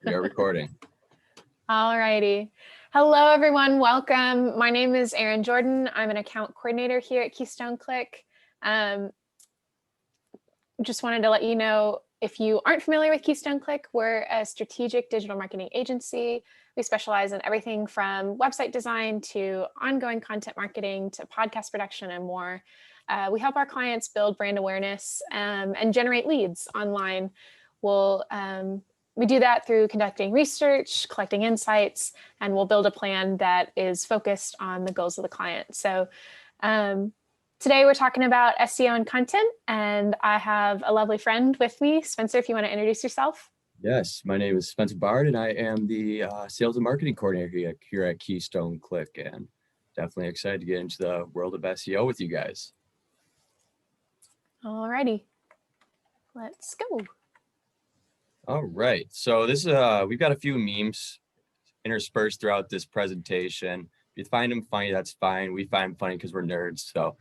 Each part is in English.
We are recording. All righty. Hello, everyone. Welcome. My name is Erin Jordan. I'm an account coordinator here at Keystone Click. Just wanted to let you know, if you aren't familiar with Keystone Click, we're a strategic digital marketing agency. We specialize in everything from website design to ongoing content marketing to podcast production and more. We help our clients build brand awareness and generate leads online. We do that through conducting research, collecting insights, and we'll build a plan that is focused on the goals of the client. So today we're talking about SEO and content, and I have a lovely friend with me. Spencer, if you want to introduce yourself. Yes, my name is 𝗫𝗫𝗫𝗀, and I am the sales and marketing coordinator here at Keystone Click, and definitely excited to get into the world of SEO with you guys. All righty, let's go. All right, so this is we've got a few memes interspersed throughout this presentation. If you find them funny, that's fine. We find them funny because we're nerds. So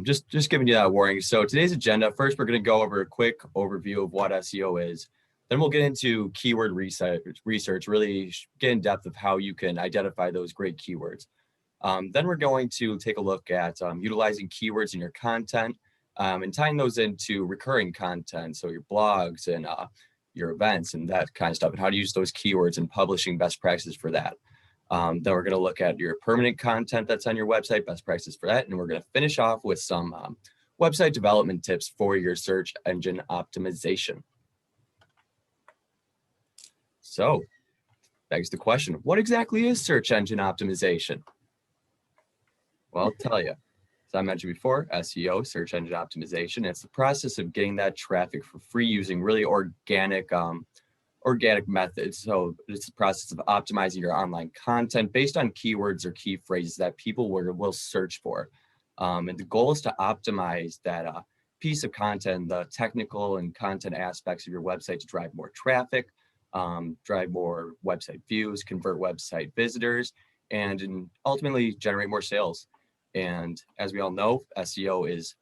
just giving you that warning. So today's agenda, first, we're going to go over a quick overview of what SEO is. Then we'll get into keyword research, really get in depth of how you can identify those great keywords. Then we're going to take a look at utilizing keywords in your content and tying those into recurring content. So your blogs and your events and that kind of stuff, and how to use those keywords and publishing best practices for that. Then we're going to look at your permanent content that's on your website, best practices for that. And we're going to finish off with some website development tips for your search engine optimization. So begs the question, what exactly is search engine optimization? Well, I'll tell you. As I mentioned before, SEO, search engine optimization, it's the process of getting that traffic for free using really organic methods. So it's the process of optimizing your online content based on keywords or key phrases that people will search for. And the goal is to optimize that piece of content, the technical and content aspects of your website to drive more traffic, drive more website views, convert website visitors, and ultimately generate more sales. And as we all know, SEO is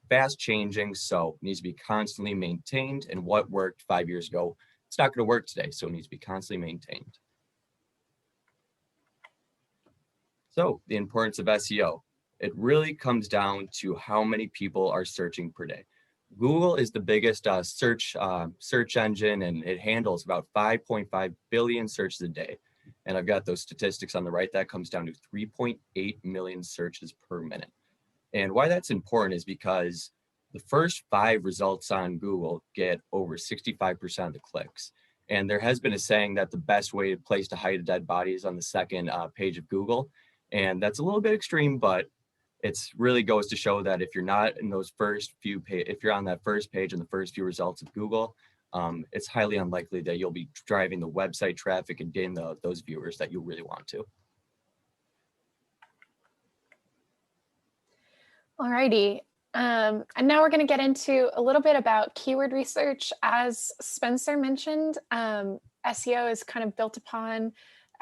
fast changing, so it needs to be constantly maintained. And what worked 5 years ago, it's not going to work today, so it needs to be constantly maintained. So the importance of SEO, it really comes down to how many people are searching per day. Google is the biggest search engine, and it handles about 5.5 billion searches a day. And I've got those statistics on the right. That comes down to 3.8 million searches per minute. And why that's important is because the first 5 results on Google get over 65% of the clicks. And there has been a saying that the best place to hide a dead body is on the second page of Google. And that's a little bit extreme, but it's really goes to show that if you're not in those first few if you're on that first page and the first few results of Google, it's highly unlikely that you'll be driving the website traffic and getting those viewers that you really want to. All righty. And now we're going to get into a little bit about keyword research. As Spencer mentioned, SEO is kind of built upon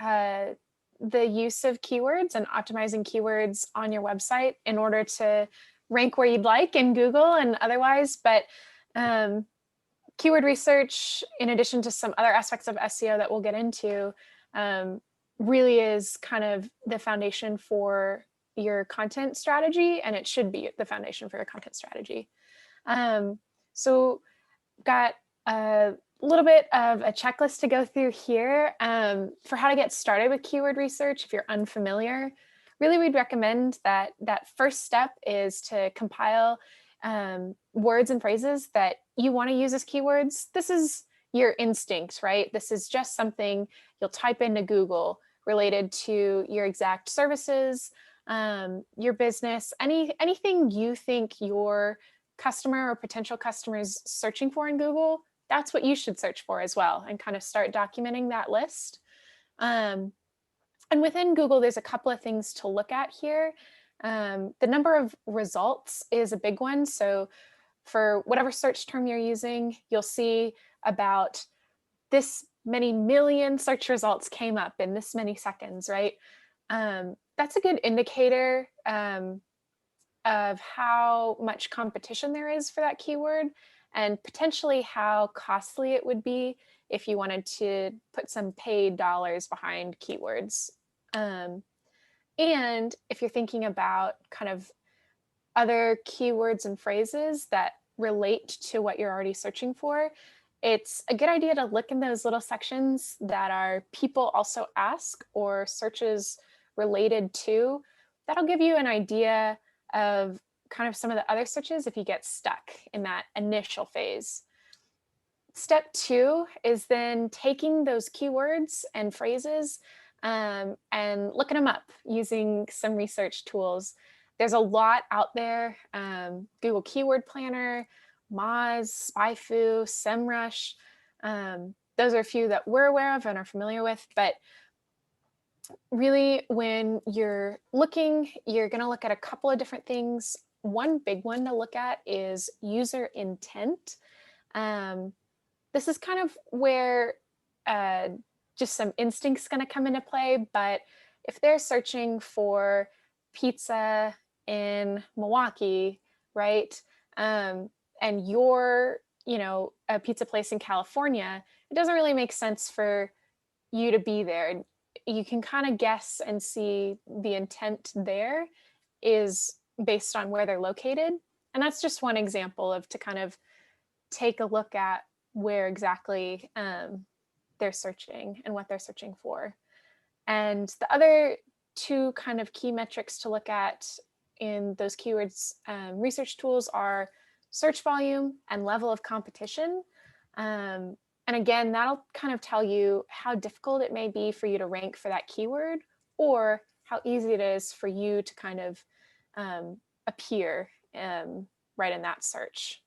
the use of keywords and optimizing keywords on your website in order to rank where you'd like in Google and otherwise. But keyword research, in addition to some other aspects of SEO that we'll get into, really is kind of the foundation for your content strategy, and it should be the foundation for your content strategy. So got a little bit of a checklist to go through here for how to get started with keyword research if you're unfamiliar. Really, we'd recommend that first step is to compile words and phrases that you want to use as keywords. This is your instinct, right? This is just something you'll type into Google related to your exact services, your business, anything you think your customer or potential customers searching for in Google, that's what you should search for as well, and kind of start documenting that list. And within Google, there's a couple of things to look at here. The number of results is a big one. So for whatever search term you're using, you'll see about this many million search results came up in this many seconds, right? That's a good indicator of how much competition there is for that keyword and potentially how costly it would be if you wanted to put some paid dollars behind keywords. And if you're thinking about kind of other keywords and phrases that relate to what you're already searching for, it's a good idea to look in those little sections that are people also ask or searches related to. That'll give you an idea of kind of some of the other searches if you get stuck in that initial phase. Step 2 is then taking those keywords and phrases and looking them up using some research tools. There's a lot out there. Google Keyword Planner, Moz, SpyFu, SEMrush. Those are a few that we're aware of and are familiar with, but really when you're looking, you're going to look at a couple of different things. One big one to look at is user intent. This is kind of where just some instinct's going to come into play, but if they're searching for pizza in Milwaukee, right, and you're, a pizza place in California, it doesn't really make sense for you to be there. You can kind of guess and see the intent there is based on where they're located. And that's just one example of to kind of take a look at where exactly they're searching and what they're searching for. And the other two kind of key metrics to look at in those keywords research tools are search volume and level of competition. And again, that'll kind of tell you how difficult it may be for you to rank for that keyword, or how easy it is for you to kind of appear right in that search.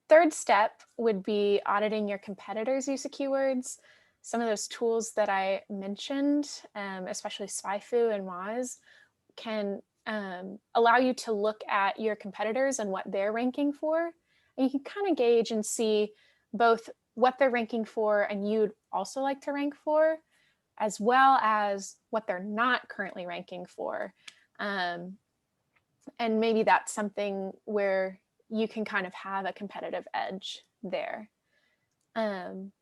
Third step would be auditing your competitors' use of keywords. Some of those tools that I mentioned, especially SpyFu and Moz, can allow you to look at your competitors and what they're ranking for. And you can kind of gauge and see both what they're ranking for and you'd also like to rank for, as well as what they're not currently ranking for. And maybe that's something where you can kind of have a competitive edge there. And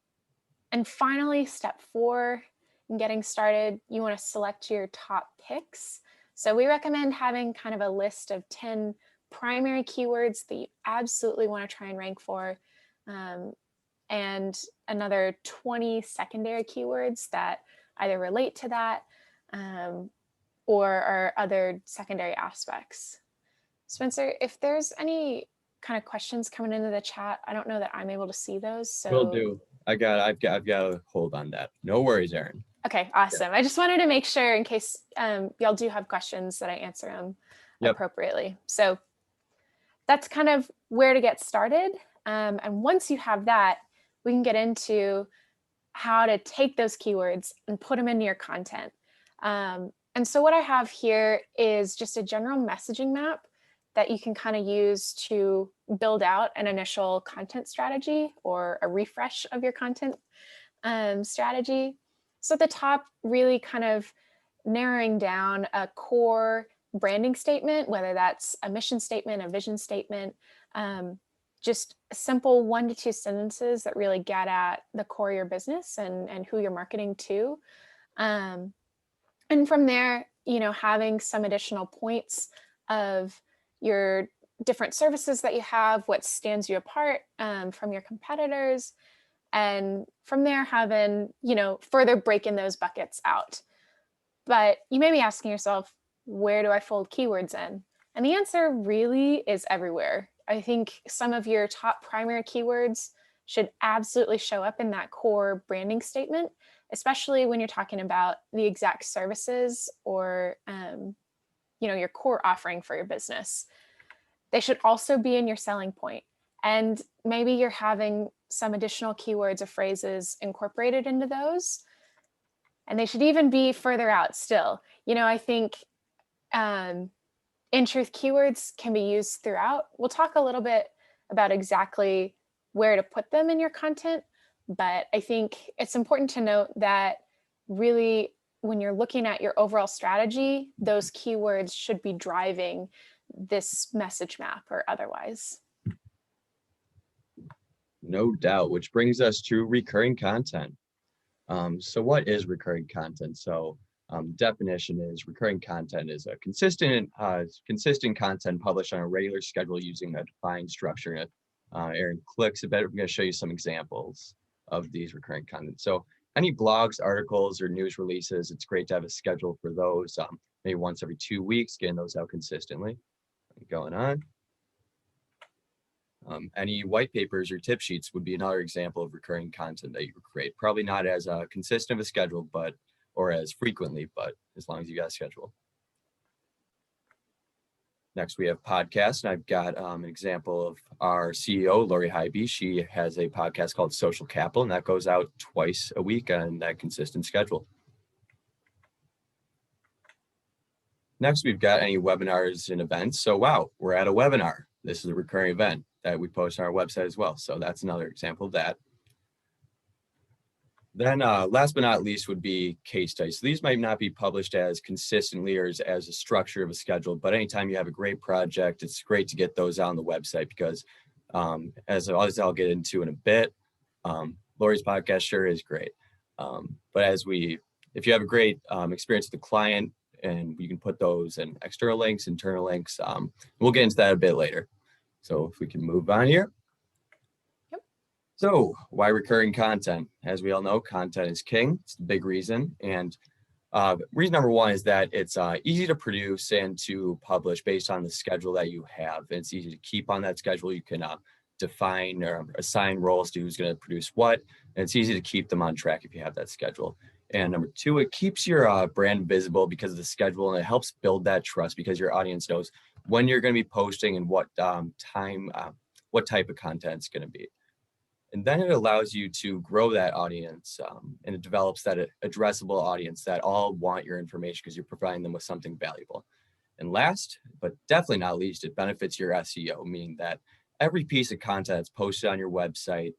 finally, step 4, in getting started, you want to select your top picks. So we recommend having kind of a list of 10 primary keywords that you absolutely want to try and rank for, and another 20 secondary keywords that either relate to that or are other secondary aspects. Spencer, if there's any kind of questions coming into the chat, I don't know that I'm able to see those. So will do. I've got a hold on that. No worries, Erin. Okay, awesome. Yeah. I just wanted to make sure in case y'all do have questions that I answer them appropriately. So that's kind of where to get started. And once you have that, we can get into how to take those keywords and put them into your content. And so what I have here is just a general messaging map that you can kind of use to build out an initial content strategy or a refresh of your content strategy. So at the top, really kind of narrowing down a core branding statement, whether that's a mission statement, a vision statement, just simple 1 to 2 sentences that really get at the core of your business and who you're marketing to. And from there, having some additional points of your different services that you have, what stands you apart from your competitors. And from there, having, further breaking those buckets out. But you may be asking yourself, where do I fold keywords in? And the answer really is everywhere. I think some of your top primary keywords should absolutely show up in that core branding statement, especially when you're talking about the exact services or, your core offering for your business. They should also be in your selling point. And maybe you're having some additional keywords or phrases incorporated into those. And they should even be further out still. I think in truth, keywords can be used throughout. We'll talk a little bit about exactly where to put them in your content, but I think it's important to note that really when you're looking at your overall strategy, those keywords should be driving this message map or otherwise. No doubt, which brings us to recurring content. So what is recurring content? So definition is recurring content is a consistent content published on a regular schedule using a defined structure. Aaron clicks a bit. I'm going to show you some examples of these recurring content. So any blogs, articles, or news releases, it's great to have a schedule for those. Maybe once every 2 weeks, getting those out consistently. Going on. Any white papers or tip sheets would be another example of recurring content that you create. Probably not as consistent of a schedule, or as frequently, but as long as you got a schedule. Next, we have podcasts, and I've got an example of our CEO, 𝗬𝗁𝗍𝗍 𝗍𝗑𝗍. She has a podcast called Social Capital, and that goes out twice a week on that consistent schedule. Next, we've got any webinars and events. So wow, we're at a webinar. This is a recurring event that we post on our website as well. So that's another example of that. Then last but not least would be case studies. So these might not be published as consistently or as a structure of a schedule, but anytime you have a great project, it's great to get those out on the website because as I'll get into in a bit, Lori's podcast sure is great. But if you have a great experience with the client, and you can put those in external links, internal links. We'll get into that a bit later. So if we can move on here. Yep. So why recurring content? As we all know, content is king. It's the big reason. And reason number one is that it's easy to produce and to publish based on the schedule that you have. It's easy to keep on that schedule. You can define or assign roles to who's going to produce what. And it's easy to keep them on track if you have that schedule. And number two, it keeps your brand visible because of the schedule, and it helps build that trust because your audience knows when you're going to be posting and what type of content it's going to be. And then it allows you to grow that audience, and it develops that addressable audience that all want your information because you're providing them with something valuable. And last, but definitely not least, it benefits your SEO, meaning that every piece of content that's posted on your website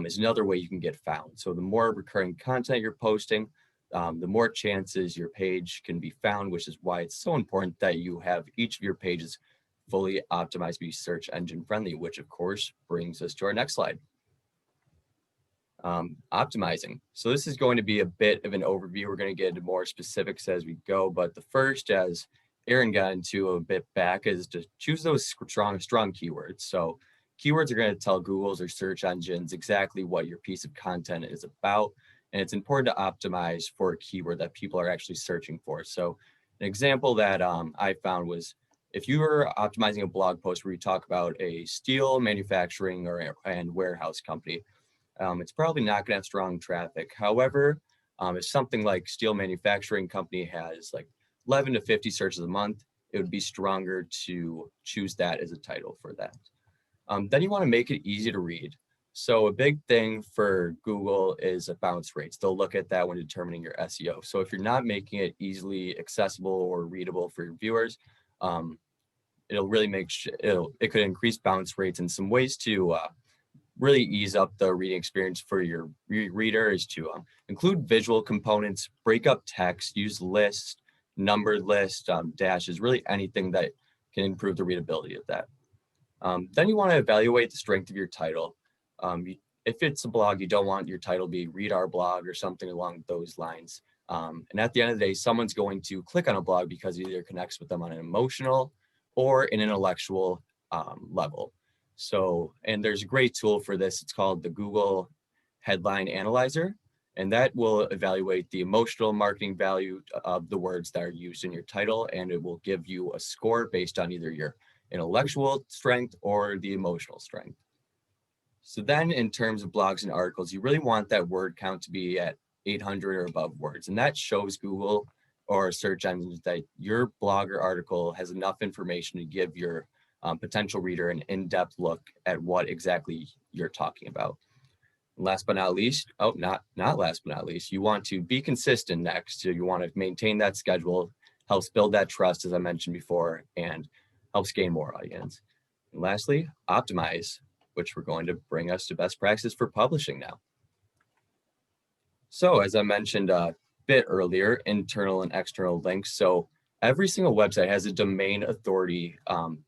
is another way you can get found. So the more recurring content you're posting, the more chances your page can be found, which is why it's so important that you have each of your pages fully optimized to be search engine friendly, which of course brings us to our next slide. Optimizing. So this is going to be a bit of an overview. We're going to get into more specifics as we go, but the first, as Aaron got into a bit back, is to choose those strong keywords. So keywords are going to tell Google's or search engines exactly what your piece of content is about. And it's important to optimize for a keyword that people are actually searching for. So an example that I found was if you were optimizing a blog post where you talk about a steel manufacturing and warehouse company, it's probably not going to have strong traffic. However, if something like steel manufacturing company has like 11 to 50 searches a month, it would be stronger to choose that as a title for that. Then you want to make it easy to read. So a big thing for Google is bounce rates. They'll look at that when determining your SEO. So if you're not making it easily accessible or readable for your viewers, it'll really it could increase bounce rates. And some ways to really ease up the reading experience for your reader is to include visual components, break up text, use lists, numbered lists, dashes, really anything that can improve the readability of that. Then you want to evaluate the strength of your title. If it's a blog, you don't want your title to be read our blog or something along those lines. And at the end of the day, someone's going to click on a blog because it either connects with them on an emotional or an intellectual level. So, and there's a great tool for this. It's called the Google Headline Analyzer, and that will evaluate the emotional marketing value of the words that are used in your title, and it will give you a score based on either your intellectual strength or the emotional strength. So then in terms of blogs and articles, you really want that word count to be at 800 or above words. And that shows Google or search engines that your blog or article has enough information to give your potential reader an in-depth look at what exactly you're talking about. And last but not least, not last but not least, you want to be consistent next. So you want to maintain that schedule, helps build that trust, as I mentioned before, and helps gain more audience. And lastly, optimize, which we're going to bring us to best practices for publishing now. So as I mentioned a bit earlier, internal and external links. So every single website has a domain authority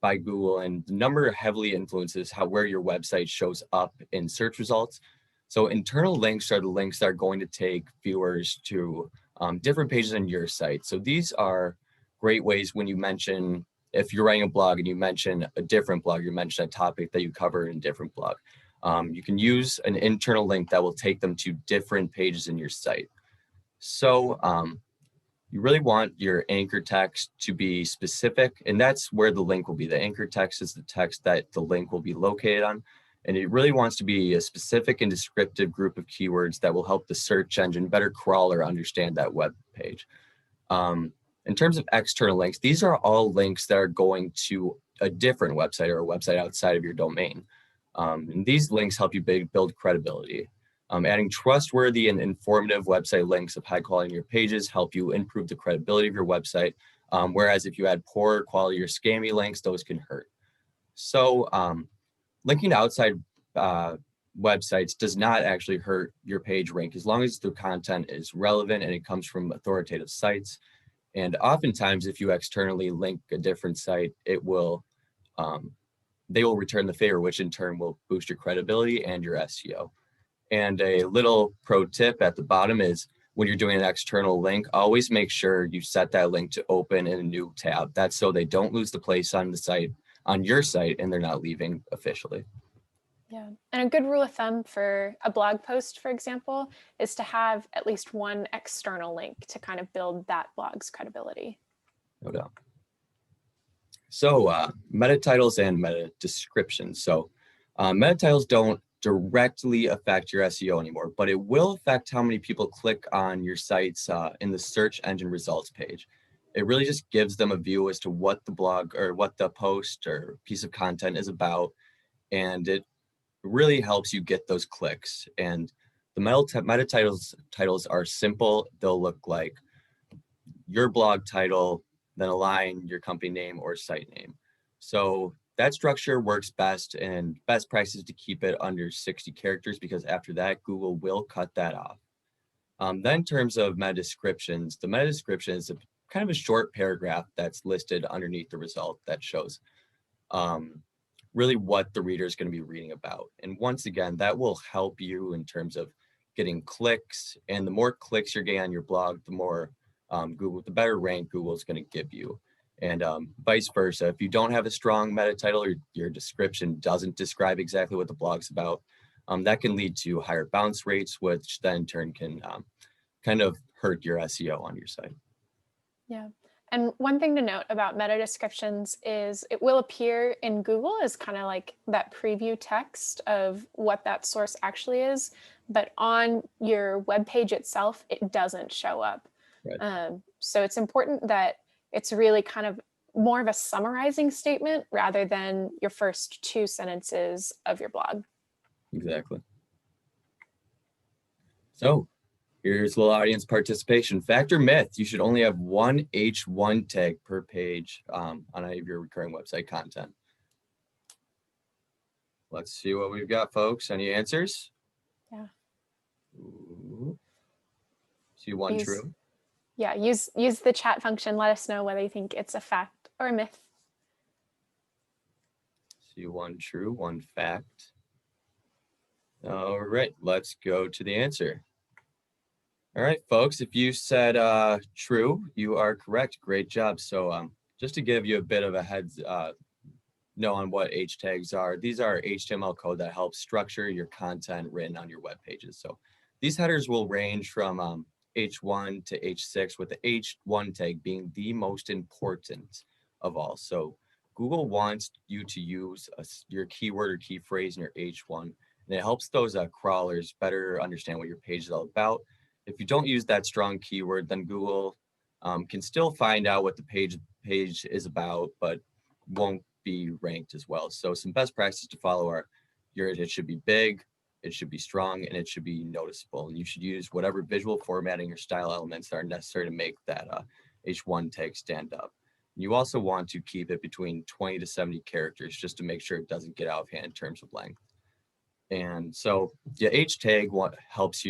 by Google, and the number heavily influences where your website shows up in search results. So internal links are the links that are going to take viewers to different pages on your site. So these are great ways when you mention, if you're writing a blog and you mention a different blog, you mention a topic that you cover in a different blog. You can use an internal link that will take them to different pages in your site. So you really want your anchor text to be specific, and that's where the link will be. The anchor text is the text that the link will be located on. And it really wants to be a specific and descriptive group of keywords that will help the search engine better crawl or understand that web page. In terms of external links, these are all links that are going to a different website or a website outside of your domain. And these links help you build credibility. Adding trustworthy and informative website links of high quality in your pages help you improve the credibility of your website. Whereas if you add poor quality or scammy links, those can hurt. So linking to outside websites does not actually hurt your page rank as long as the content is relevant and it comes from authoritative sites. And oftentimes, if you externally link a different site, it will they will return the favor, which in turn will boost your credibility and your SEO. And a little pro tip at the bottom is when you're doing an external link, always make sure you set that link to open in a new tab. That's so they don't lose the place on the site, on your site, and they're not leaving officially. Yeah, and a good rule of thumb for a blog post, for example, is to have at least one external link to kind of build that blog's credibility. No doubt. So meta titles and meta descriptions. So meta titles don't directly affect your SEO anymore, but it will affect how many people click on your sites in the search engine results page. It really just gives them a view as to what the blog or what the post or piece of content is about, and it really helps you get those clicks. And the meta titles are simple. They'll look like your blog title, then a line, your company name or site name. So that structure works best, and best practice is to keep it under 60 characters because after that, Google will cut that off. Then in terms of meta descriptions, the meta description is kind of a short paragraph that's listed underneath the result that shows really what the reader is going to be reading about. And once again, that will help you in terms of getting clicks, and the more clicks you're getting on your blog, the more the better rank Google is going to give you. And vice versa, if you don't have a strong meta title or your description doesn't describe exactly what the blog's about, that can lead to higher bounce rates, which then in turn can kind of hurt your SEO on your site. Yeah. And one thing to note about meta descriptions is it will appear in Google as kind of like that preview text of what that source actually is, but on your web page itself, it doesn't show up. Right. So it's important that it's really kind of more of a summarizing statement rather than your first 2 sentences of your blog. Exactly. So here's a little audience participation. Fact or myth, you should only have one H1 tag per page on any of your recurring website content. Let's see what we've got, folks. Any answers? Yeah. Ooh. See one true? Yeah, use the chat function. Let us know whether you think it's a fact or a myth. See one true, one fact. All right, let's go to the answer. All right, folks, if you said true, you are correct. Great job. So just to give you a bit of a heads know on what H tags are, these are HTML code that helps structure your content written on your web pages. So these headers will range from H1 to H6, with the H1 tag being the most important of all. So Google wants you to use your keyword or key phrase in your H1, and it helps those crawlers better understand what your page is all about. If you don't use that strong keyword, then Google can still find out what the page is about, but won't be ranked as well. So some best practices to follow are it should be big, it should be strong, and it should be noticeable. And you should use whatever visual formatting or style elements that are necessary to make that H1 tag stand up. You also want to keep it between 20 to 70 characters just to make sure it doesn't get out of hand in terms of length. And so the H tag helps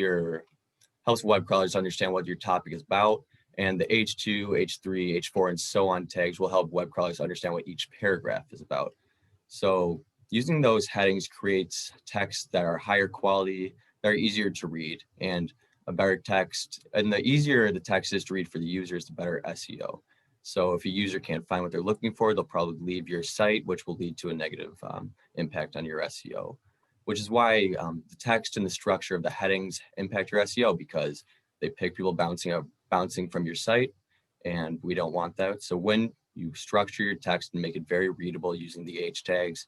web crawlers understand what your topic is about. And the H2, H3, H4, and so on tags will help web crawlers understand what each paragraph is about. So using those headings creates texts that are higher quality, that are easier to read, and a better text. And the easier the text is to read for the users, the better SEO. So if a user can't find what they're looking for, they'll probably leave your site, which will lead to a negative impact on your SEO, which is why the text and the structure of the headings impact your SEO, because they pick people bouncing from your site, and we don't want that. So when you structure your text and make it very readable using the H tags,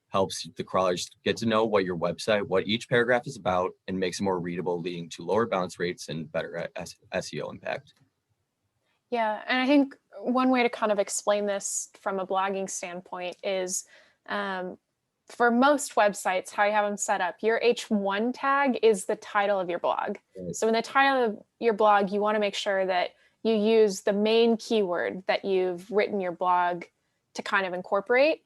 helps the crawlers get to know what your website, what each paragraph is about, and makes it more readable, leading to lower bounce rates and better SEO impact. Yeah, and I think one way to kind of explain this from a blogging standpoint is for most websites, how you have them set up, your H1 tag is the title of your blog. Right. So in the title of your blog, you want to make sure that you use the main keyword that you've written your blog to kind of incorporate.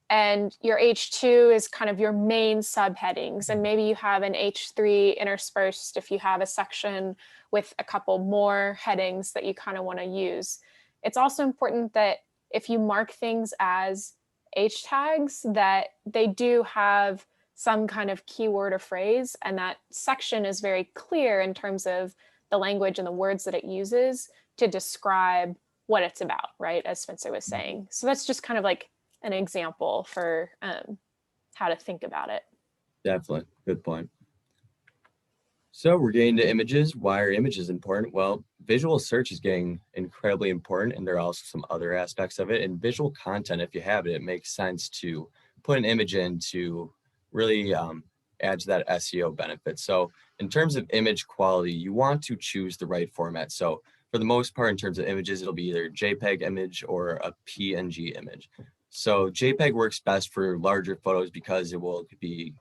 And your H2 is kind of your main subheadings. And maybe you have an H3 interspersed if you have a section with a couple more headings that you kind of want to use. It's also important that if you mark things as H tags, that they do have some kind of keyword or phrase, and that section is very clear in terms of the language and the words that it uses to describe what it's about, right? As Spencer was saying. So that's just kind of like an example for how to think about it. Definitely, good point. So we're getting to images. Why are images important? Well, visual search is getting incredibly important, and there are also some other aspects of it. And visual content, if you have it, it makes sense to put an image in to really add to that SEO benefit. So in terms of image quality, you want to choose the right format. So for the most part, in terms of images, it'll be either JPEG image or a PNG image. So JPEG works best for larger photos because it will be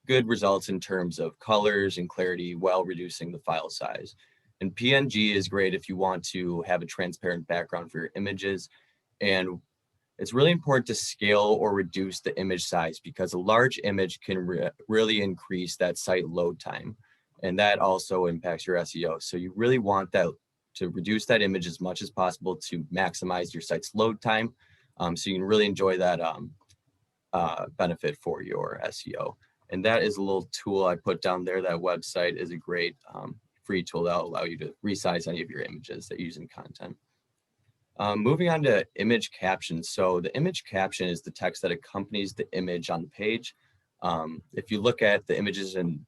good results in terms of colors and clarity while reducing the file size. And PNG is great if you want to have a transparent background for your images. And it's really important to scale or reduce the image size, because a large image can really increase that site load time. And that also impacts your SEO. So you really want that to reduce that image as much as possible to maximize your site's load time. So you can really enjoy that benefit for your SEO. And that is a little tool I put down there. That website is a great free tool that will allow you to resize any of your images that you use in content. Moving on to image captions. So the image caption is the text that accompanies the image on the page. If you look at the images in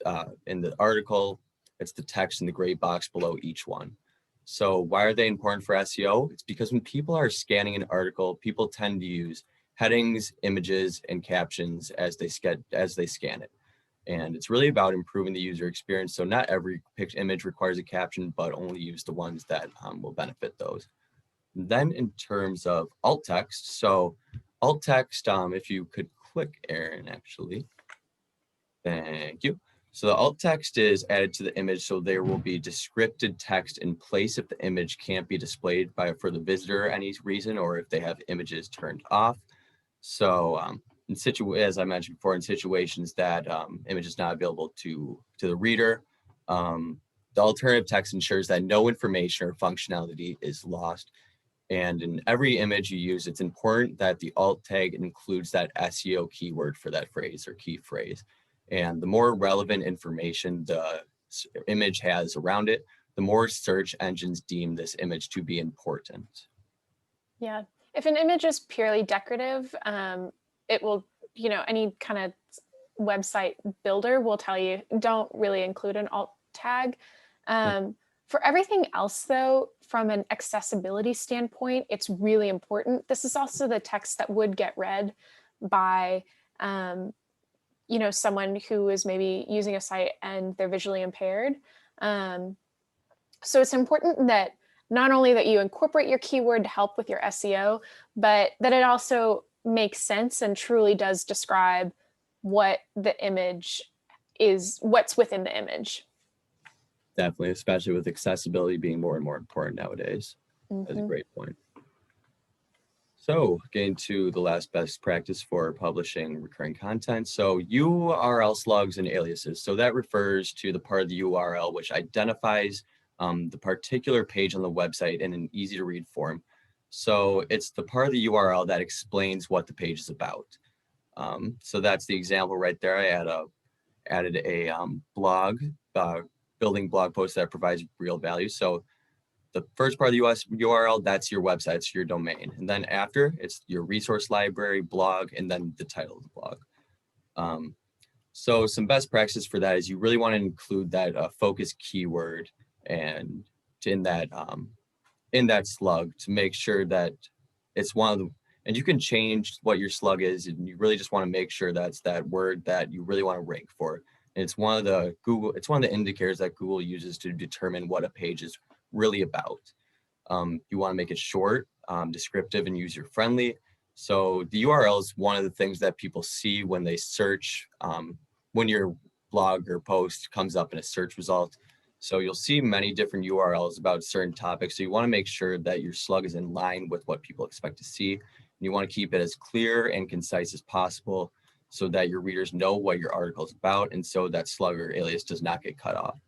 the article, it's the text in the gray box below each one. So why are they important for SEO? It's because when people are scanning an article, people tend to use headings, images, and captions as they scan it. And it's really about improving the user experience. So not every image requires a caption, but only use the ones that will benefit those. And then in terms of alt text, so alt text, if you could click, Aaron, actually. Thank you. So the alt text is added to the image, so there will be descriptive text in place if the image can't be displayed for the visitor for any reason, or if they have images turned off. So as I mentioned before, in situations that image is not available to the reader, the alternative text ensures that no information or functionality is lost. And in every image you use, it's important that the alt tag includes that SEO keyword for that phrase or key phrase. And the more relevant information the image has around it, the more search engines deem this image to be important. Yeah. If an image is purely decorative, it will, any kind of website builder will tell you, don't really include an alt tag. For everything else, though, from an accessibility standpoint, it's really important. This is also the text that would get read by, someone who is maybe using a site and they're visually impaired. So it's important that not only that you incorporate your keyword to help with your SEO, but that it also makes sense and truly does describe what the image is, what's within the image. Definitely, especially with accessibility being more and more important nowadays. Mm-hmm. That's a great point. So getting to the last best practice for publishing recurring content. So URL slugs and aliases. So that refers to the part of the URL which identifies the particular page on the website in an easy to read form. So it's the part of the URL that explains what the page is about. So that's the example right there. I added a blog, building blog post that provides real value. So the first part of the URL, that's your website, it's your domain. And then after, it's your resource library, blog, and then the title of the blog. So some best practices for that is you really want to include that focus keyword and in that slug to make sure that it's one of the, and you can change what your slug is, and you really just want to make sure that's that word that you really want to rank for. And it's one of the indicators that Google uses to determine what a page is really about. You want to make it short, descriptive, and user-friendly. So the URL is one of the things that people see when they search, when your blog or post comes up in a search result. So you'll see many different URLs about certain topics. So you want to make sure that your slug is in line with what people expect to see. And you want to keep it as clear and concise as possible so that your readers know what your article is about, and so that slug or alias does not get cut off.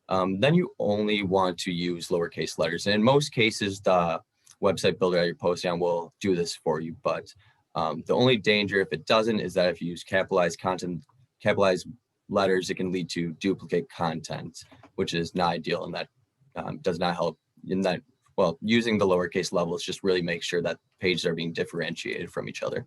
Then you only want to use lowercase letters. And in most cases, the website builder that you're posting on will do this for you. But the only danger if it doesn't is that if you use capitalized letters, it can lead to duplicate content, which is not ideal, and that does not help in that. Well, using the lowercase levels just really makes sure that pages are being differentiated from each other.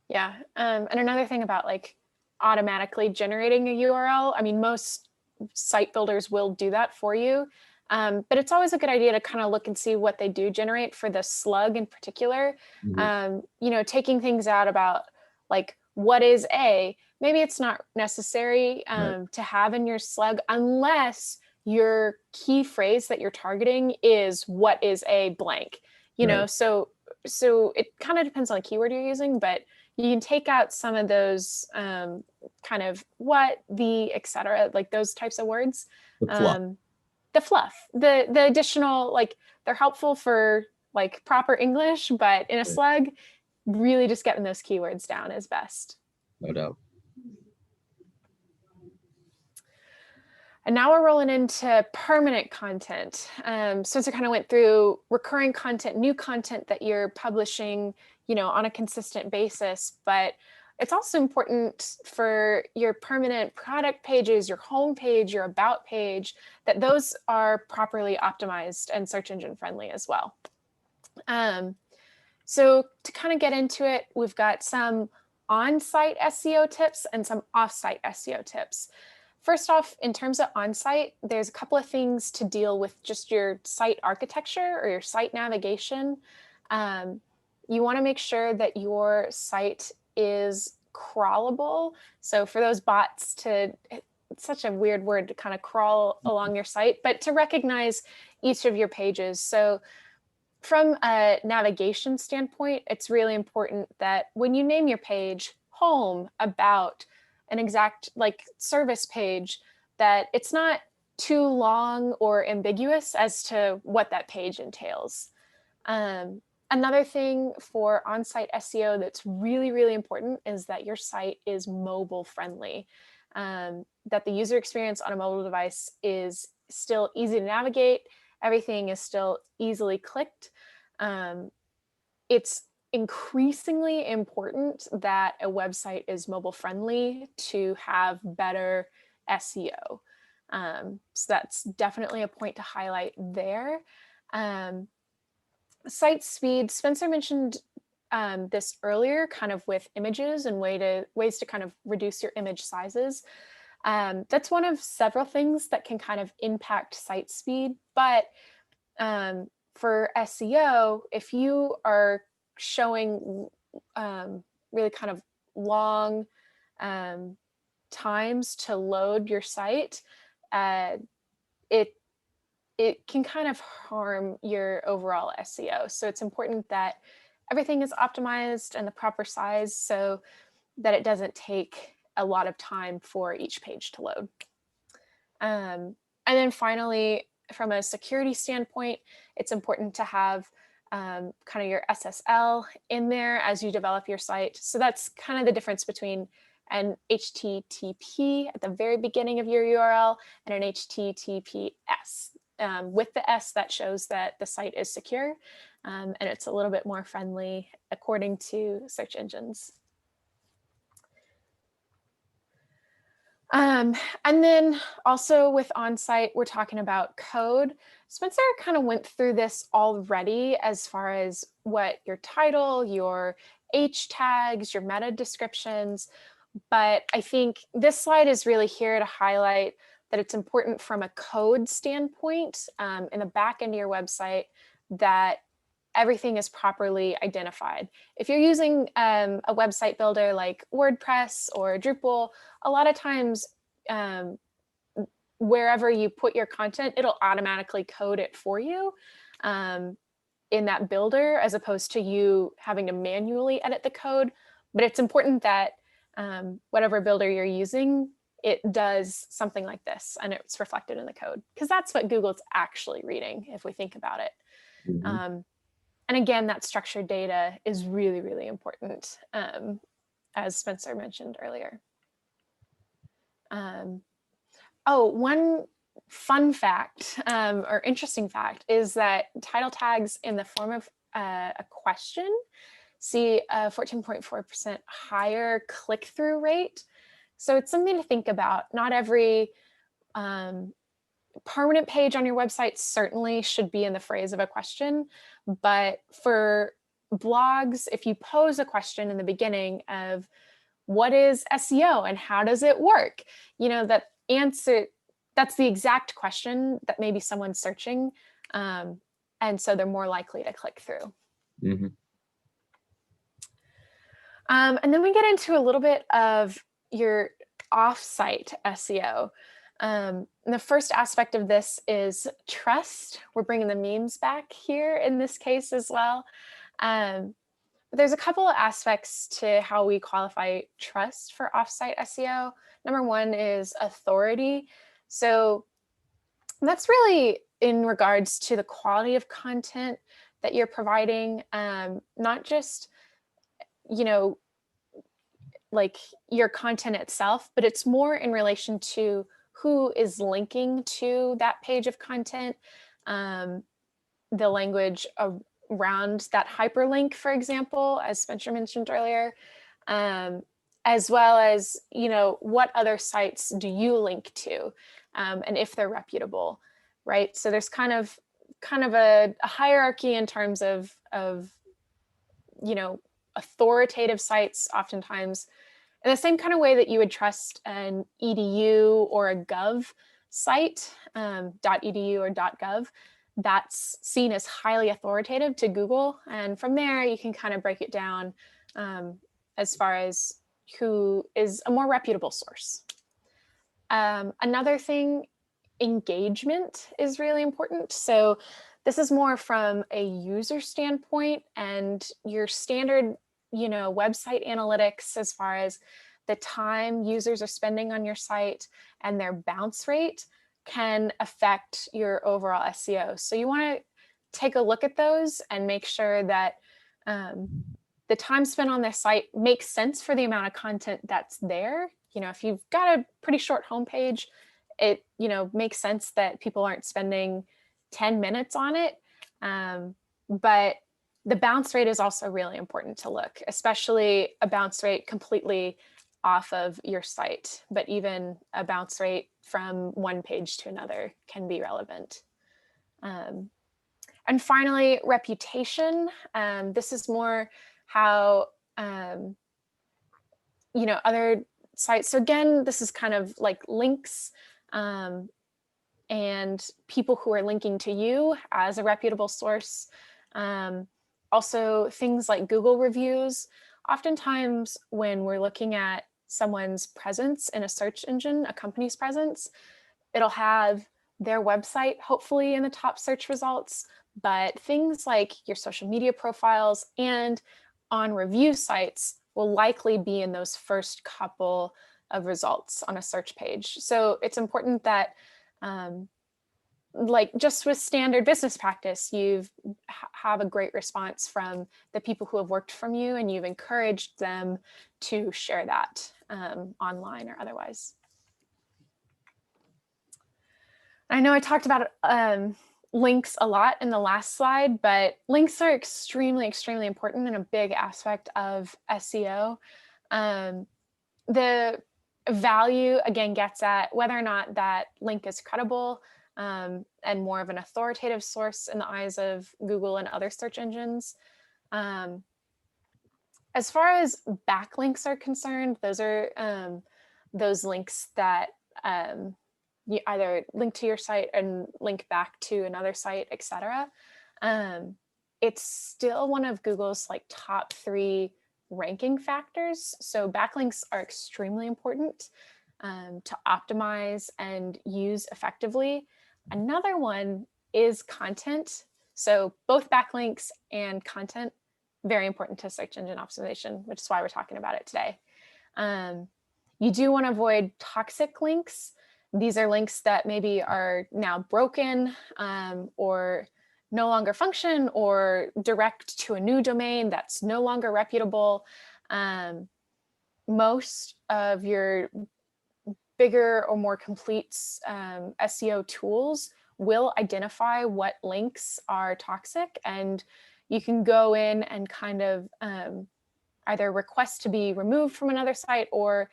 Yeah, and another thing about like automatically generating a URL, I mean, most site builders will do that for you, but it's always a good idea to kind of look and see what they do generate for the slug in particular. Mm-hmm. You know, taking things out about like what is a, maybe it's not necessary Right. to have in your slug unless your key phrase that you're targeting is what is a blank, you know, Right. so it kind of depends on the keyword you're using, but you can take out some of those kind of what, the, etc., like those types of words. The fluff. The fluff, the additional, like they're helpful for like proper English, but in a Right. slug, really just getting those keywords down is best. No doubt. And now we're rolling into permanent content. Spencer kind of went through recurring content, new content that you're publishing, you know, on a consistent basis, but it's also important for your permanent product pages, your home page, your about page, that those are properly optimized and search engine friendly as well. So to kind of get into it, we've got some on-site SEO tips and some off-site SEO tips. First off, in terms of on-site, there's a couple of things to deal with just your site architecture or your site navigation. You want to make sure that your site is crawlable. So for those bots to, it's such a weird word to kind of crawl along your site, but to recognize each of your pages. So from a navigation standpoint, it's really important that when you name your page home, about, an exact like service page, that it's not too long or ambiguous as to what that page entails. Another thing for on-site SEO that's really, really important is that your site is mobile friendly, that the user experience on a mobile device is still easy to navigate. Everything is still easily clicked. It's increasingly important that a website is mobile friendly to have better SEO. So that's definitely a point to highlight there. Site speed, Spencer mentioned this earlier, kind of with images and ways to kind of reduce your image sizes. That's one of several things that can kind of impact site speed, but for SEO, if you are showing really kind of long times to load your site, it can kind of harm your overall SEO. So it's important that everything is optimized and the proper size so that it doesn't take a lot of time for each page to load. And then finally, from a security standpoint, it's important to have kind of your SSL in there as you develop your site. So that's kind of the difference between an HTTP at the very beginning of your URL and an HTTPS. With the S, that shows that the site is secure, and it's a little bit more friendly according to search engines. And then also with on-site, we're talking about code. Spencer kind of went through this already as far as what your title, your H tags, your meta descriptions, but I think this slide is really here to highlight that it's important from a code standpoint in the back end of your website that everything is properly identified. If you're using a website builder like WordPress or Drupal, a lot of times wherever you put your content, it'll automatically code it for you in that builder, as opposed to you having to manually edit the code. But it's important that whatever builder you're using, it does something like this and it's reflected in the code, because that's what Google's actually reading if we think about it. Mm-hmm. And again, that structured data is really, really important, as Spencer mentioned earlier. Oh, one fun fact or interesting fact is that title tags in the form of a question see a 14.4% higher click-through rate. So it's something to think about. Not every permanent page on your website certainly should be in the phrase of a question, but for blogs, if you pose a question in the beginning of what is SEO and how does it work, you know, that answer, that's the exact question that maybe someone's searching, and so they're more likely to click through. Mm-hmm. And then we get into a little bit of your off-site SEO. The first aspect of this is trust. We're bringing the memes back here in this case as well. But there's a couple of aspects to how we qualify trust for off-site SEO. Number one is authority. So that's really in regards to the quality of content that you're providing, not just, you know, like your content itself, but it's more in relation to who is linking to that page of content, the language around that hyperlink, for example, as Spencer mentioned earlier, as well as, you know, what other sites do you link to, and if they're reputable, right? So there's kind of a hierarchy in terms of, you know, authoritative sites oftentimes in the same kind of way that you would trust an edu or a gov site, .edu or .gov, that's seen as highly authoritative to Google. And from there, you can kind of break it down as far as who is a more reputable source. Another thing, engagement is really important. So this is more from a user standpoint, and your standard, you know, website analytics as far as the time users are spending on your site and their bounce rate can affect your overall SEO. So you want to take a look at those and make sure that the time spent on their site makes sense for the amount of content that's there. You know, if you've got a pretty short homepage, it, you know, makes sense that people aren't spending 10 minutes on it. But the bounce rate is also really important to look, especially a bounce rate completely off of your site, but even a bounce rate from one page to another can be relevant. And finally, reputation. This is more how, you know, other sites. So again, this is kind of like links and people who are linking to you as a reputable source. Also things like Google reviews. Oftentimes when we're looking at someone's presence in a search engine, a company's presence, it'll have their website hopefully in the top search results, but things like your social media profiles and on review sites will likely be in those first couple of results on a search page. So it's important that like just with standard business practice, you've have a great response from the people who have worked from you, and you've encouraged them to share that online or otherwise. I know I talked about links a lot in the last slide, but links are extremely, extremely important and a big aspect of SEO. The value, again, gets at whether or not that link is credible and more of an authoritative source in the eyes of Google and other search engines. As far as backlinks are concerned, those are those links that you either link to your site and link back to another site, etc. It's still one of Google's like top 3 ranking factors. So backlinks are extremely important to optimize and use effectively. Another one is content. So both backlinks and content, very important to search engine optimization, which is why we're talking about it today. You do want to avoid toxic links. These are links that maybe are now broken or no longer function, or direct to a new domain that's no longer reputable. Most of your bigger or more complete SEO tools will identify what links are toxic, and you can go in and kind of either request to be removed from another site or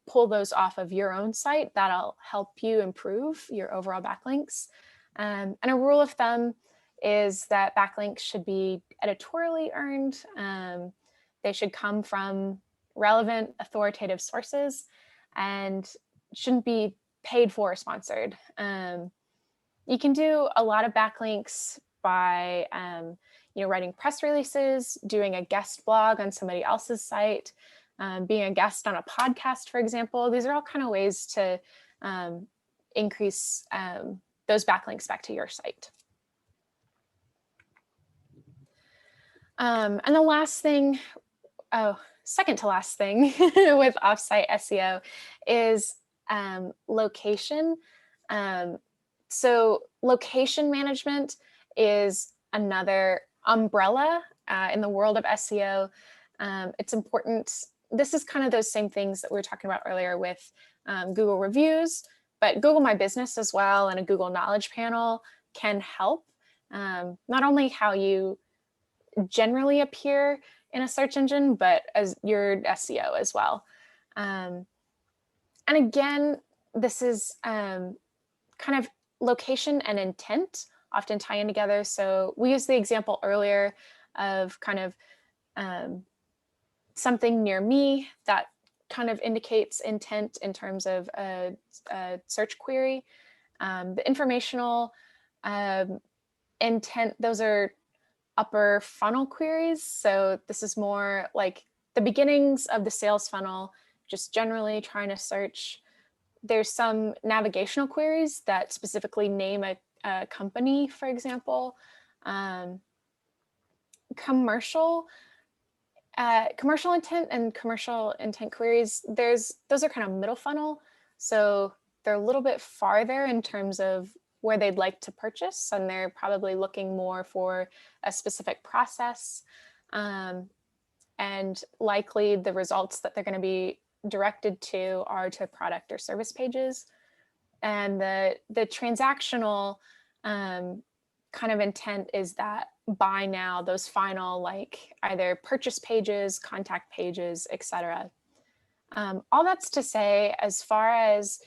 pull those off of your own site. That'll help you improve your overall backlinks. And a rule of thumb is that backlinks should be editorially earned. They should come from relevant, authoritative sources and shouldn't be paid for or sponsored. You can do a lot of backlinks by writing press releases, doing a guest blog on somebody else's site, being a guest on a podcast, for example. These are all kind of ways to increase those backlinks back to your site. And the last thing, second to last thing with offsite SEO is location. So location management is another umbrella in the world of SEO. It's important. This is kind of those same things that we were talking about earlier with Google reviews, but Google My Business as well, and a Google Knowledge Panel can help. Not only how you generally appear in a search engine, but as your SEO as well. And again, this is kind of location and intent often tie in together. So we used the example earlier of kind of something near me that kind of indicates intent in terms of a search query. The informational intent, those are upper funnel queries. So this is more like the beginnings of the sales funnel, just generally trying to search. There's some navigational queries that specifically name a company, for example. Commercial intent and commercial intent queries, those are kind of middle funnel. So they're a little bit farther in terms of where they'd like to purchase, and they're probably looking more for a specific process. And likely the results that they're going to be directed to are to product or service pages. And the transactional kind of intent is that buy now, those final, like either purchase pages, contact pages, etc. All that's to say, as far as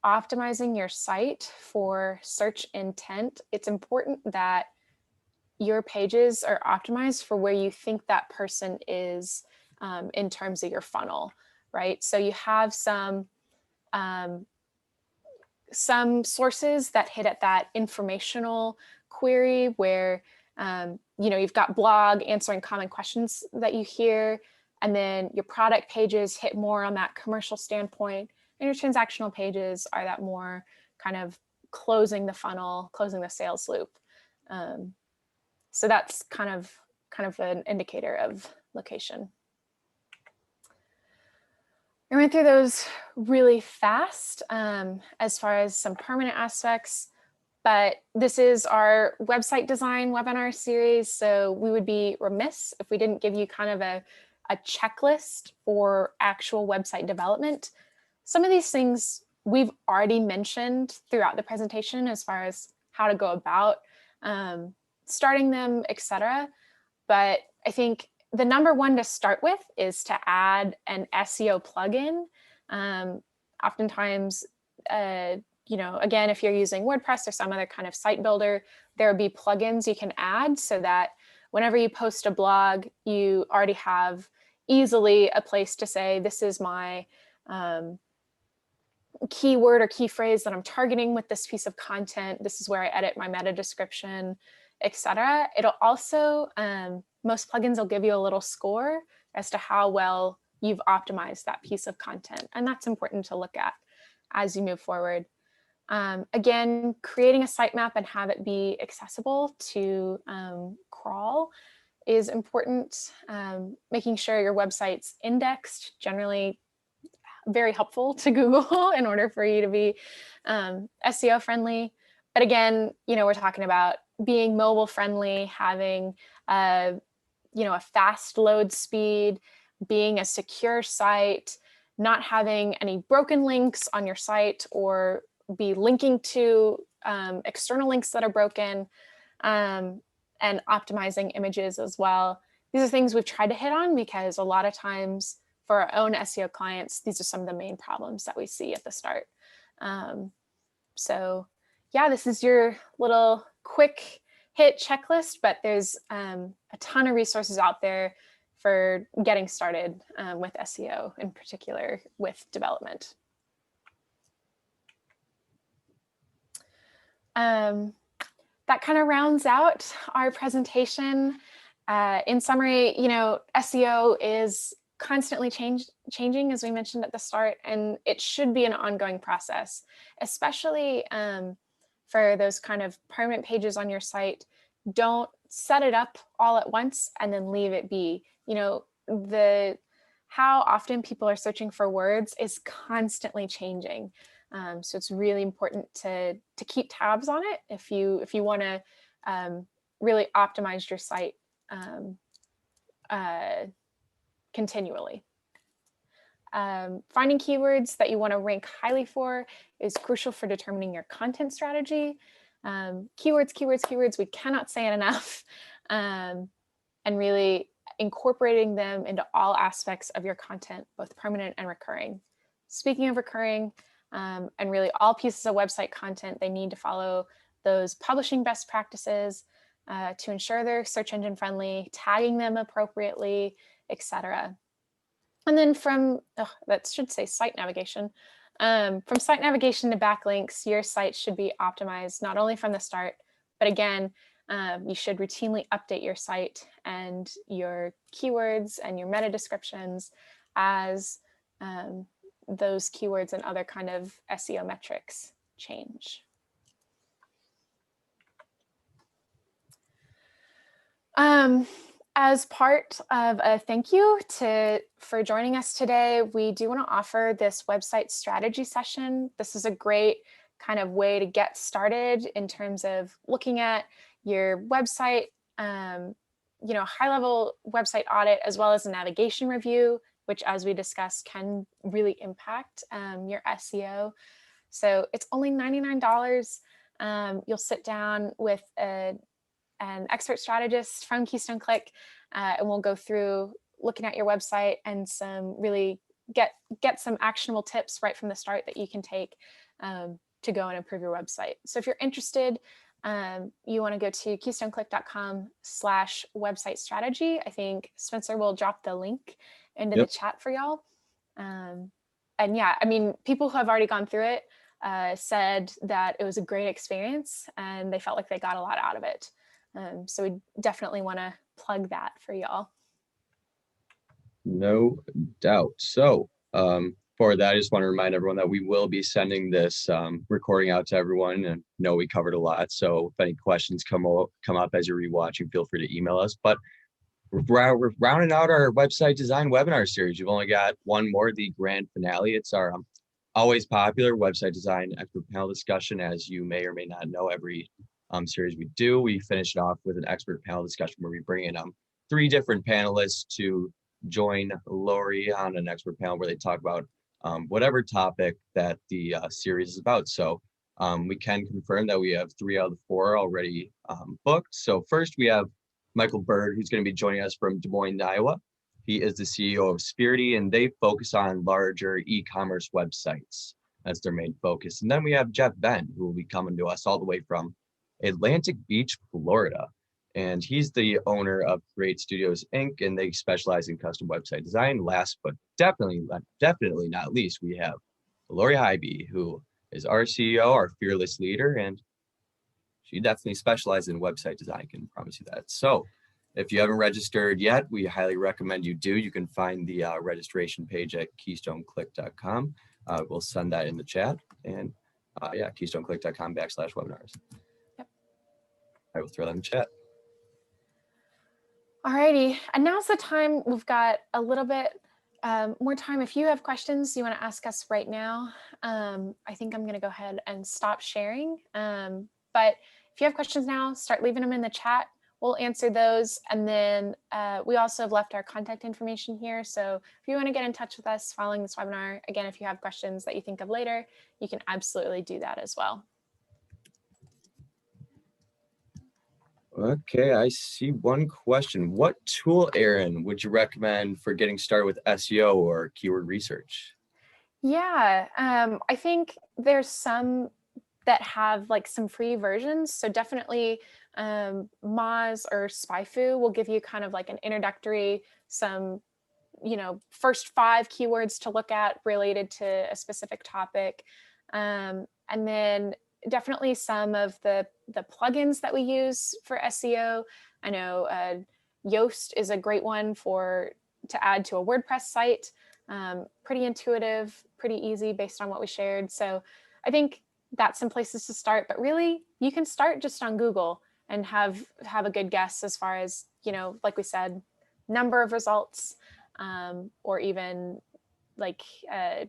optimizing your site for search intent, it's important that your pages are optimized for where you think that person is in terms of your funnel, right? So you have some sources that hit at that informational query where you've got blog answering common questions that you hear, and then your product pages hit more on that commercial standpoint, and your transactional pages are that more kind of closing the funnel, closing the sales loop. So that's kind of an indicator of location. I went through those really fast. As far as some permanent aspects, But this is our website design webinar series, so we would be remiss if we didn't give you kind of a checklist for actual website development. Some of these things we've already mentioned throughout the presentation as far as how to go about starting them, etc. But I think the number one to start with is to add an SEO plugin. Oftentimes, you know, again, if you're using WordPress or some other kind of site builder, there will be plugins you can add so that whenever you post a blog, you already have easily a place to say, this is my keyword or key phrase that I'm targeting with this piece of content. This is where I edit my meta description, etc. It'll also, most plugins will give you a little score as to how well you've optimized that piece of content. And that's important to look at as you move forward. Again, creating a sitemap and have it be accessible to crawl is important. Making sure your website's indexed, generally very helpful to Google in order for you to be SEO friendly. But again, you know, we're talking about being mobile friendly, having you know, a fast load speed, being a secure site, not having any broken links on your site or be linking to external links that are broken, and optimizing images as well. These are things we've tried to hit on because a lot of times for our own SEO clients, these are some of the main problems that we see at the start. So yeah, this is your little quick hit checklist, but there's a ton of resources out there for getting started with SEO, in particular with development. That kind of rounds out our presentation. In summary, you know, SEO is constantly changing, as we mentioned at the start, and it should be an ongoing process, especially for those kind of permanent pages on your site. Don't set it up all at once and then leave it be. You know, how often people are searching for words is constantly changing. So it's really important to keep tabs on it if you want to really optimize your site continually. Finding keywords that you want to rank highly for is crucial for determining your content strategy. Keywords, keywords, keywords, we cannot say it enough. And really incorporating them into all aspects of your content, both permanent and recurring. Speaking of recurring, and really all pieces of website content, they need to follow those publishing best practices to ensure they're search engine friendly, tagging them appropriately, etc. And then from, that should say site navigation. From site navigation to backlinks, your site should be optimized not only from the start, but again, you should routinely update your site and your keywords and your meta descriptions as those keywords and other kind of SEO metrics change. As part of a thank you for joining us today, we do want to offer this website strategy session. This is a great kind of way to get started in terms of looking at your website, you know, high-level website audit, as well as a navigation review, which, as we discussed, can really impact your SEO. So it's only $99. You'll sit down with an expert strategist from Keystone Click, and we'll go through looking at your website and some really get some actionable tips right from the start that you can take to go and improve your website. So if you're interested, you want to go to keystoneclick.com/website strategy. I think Spencer will drop the link into the chat for y'all. And yeah, I mean, people who have already gone through it said that it was a great experience and they felt like they got a lot out of it. So we definitely want to plug that for y'all. No doubt. So for that, I just want to remind everyone that we will be sending this recording out to everyone, and know we covered a lot. So if any questions come up as you're rewatching, feel free to email us. But we're rounding out our website design webinar series. You've only got one more, the grand finale. It's our always popular, website design expert panel discussion. As you may or may not know, every series we do, we finish it off with an expert panel discussion where we bring in 3 different panelists to join Lori on an expert panel where they talk about whatever topic that the series is about. So we can confirm that we have 3 out of the 4 already booked. So first we have Michael Bird, who's going to be joining us from Des Moines, Iowa. He is the CEO of 𝗘𝗍𝗍, and they focus on larger e-commerce websites. That's their main focus. And then we have Jeff Ben, who will be coming to us all the way from Atlantic Beach, Florida. And he's the owner of Create Studios, Inc., and they specialize in custom website design. Last but definitely not least, we have Lori Hybe, who is our CEO, our fearless leader, and she definitely specializes in website design, I can promise you that. So if you haven't registered yet, we highly recommend you do. You can find the registration page at KeystoneClick.com. We'll send that in the chat. And yeah, KeystoneClick.com/webinars. Yep. I will throw that in the chat. Alrighty, and now's the time. We've got a little bit more time. If you have questions you want to ask us right now, I think I'm going to go ahead and stop sharing. But if you have questions now, start leaving them in the chat. We'll answer those. And then we also have left our contact information here. So if you want to get in touch with us following this webinar, again, if you have questions that you think of later, you can absolutely do that as well. Okay, I see one question. What tool, Erin, would you recommend for getting started with SEO or keyword research? Yeah, I think there's some that have like some free versions. So definitely Moz or SpyFu will give you kind of like an introductory, some, first 5 keywords to look at related to a specific topic. And then definitely some of the plugins that we use for SEO. I know Yoast is a great one to add to a WordPress site. Pretty intuitive, pretty easy based on what we shared. So I think that's some places to start, but really you can start just on Google and have a good guess as far as, like we said, number of results, or even like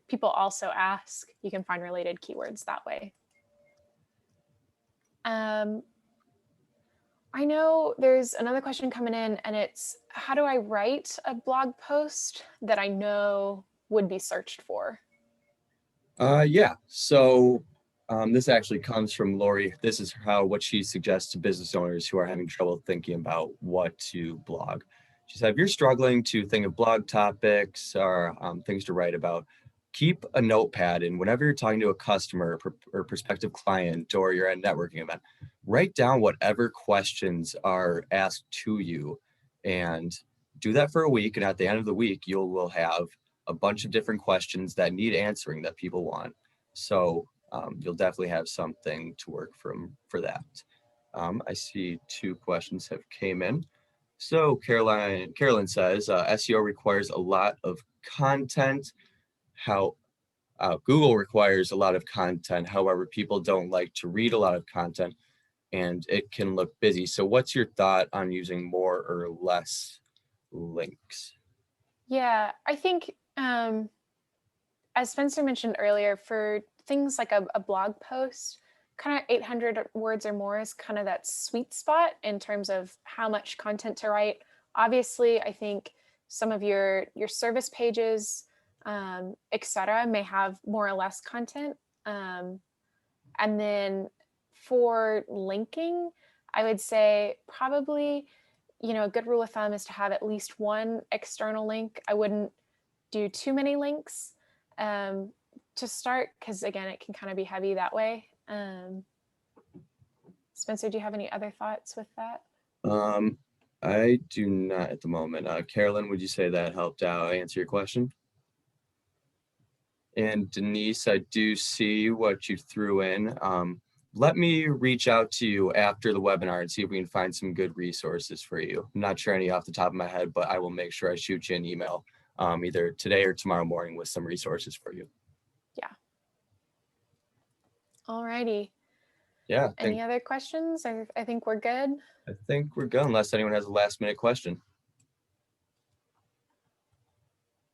people also ask, you can find related keywords that way. I know there's another question coming in, and it's, how do I write a blog post that I know would be searched for? Yeah, so this actually comes from Lori. This is what she suggests to business owners who are having trouble thinking about what to blog. She said, if you're struggling to think of blog topics or things to write about, keep a notepad, and whenever you're talking to a customer or prospective client, or you're at a networking event, write down whatever questions are asked to you and do that for a week. And at the end of the week, you will have a bunch of different questions that need answering that people want. So you'll definitely have something to work from for that. I see 2 questions have came in. So Carolyn says, SEO requires a lot of content. Google requires a lot of content. However, people don't like to read a lot of content and it can look busy. So what's your thought on using more or less links? Yeah, I think as Spencer mentioned earlier, for things like a blog post, kind of 800 words or more is kind of that sweet spot in terms of how much content to write. Obviously, I think some of your service pages, etc., may have more or less content. And then for linking, I would say probably, a good rule of thumb is to have at least 1 external link. I wouldn't do too many links to start, because again, it can kind of be heavy that way. Spencer, do you have any other thoughts with that? I do not at the moment. Carolyn, would you say that helped out answer your question? And Denise, I do see what you threw in. Let me reach out to you after the webinar and see if we can find some good resources for you. I'm not sure any off the top of my head, but I will make sure I shoot you an email either today or tomorrow morning with some resources for you. Yeah. All righty. Yeah. Any other questions? I think we're good. I think we're good unless anyone has a last minute question.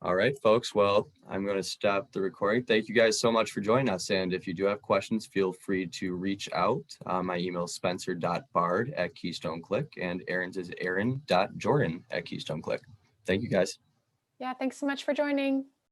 All right, folks. Well, I'm going to stop the recording. Thank you guys so much for joining us. And if you do have questions, feel free to reach out. My email is spencer.bard@Keystone Click, and Aaron's is aaron.jordan@Keystone Click. Thank you guys. Yeah, thanks so much for joining.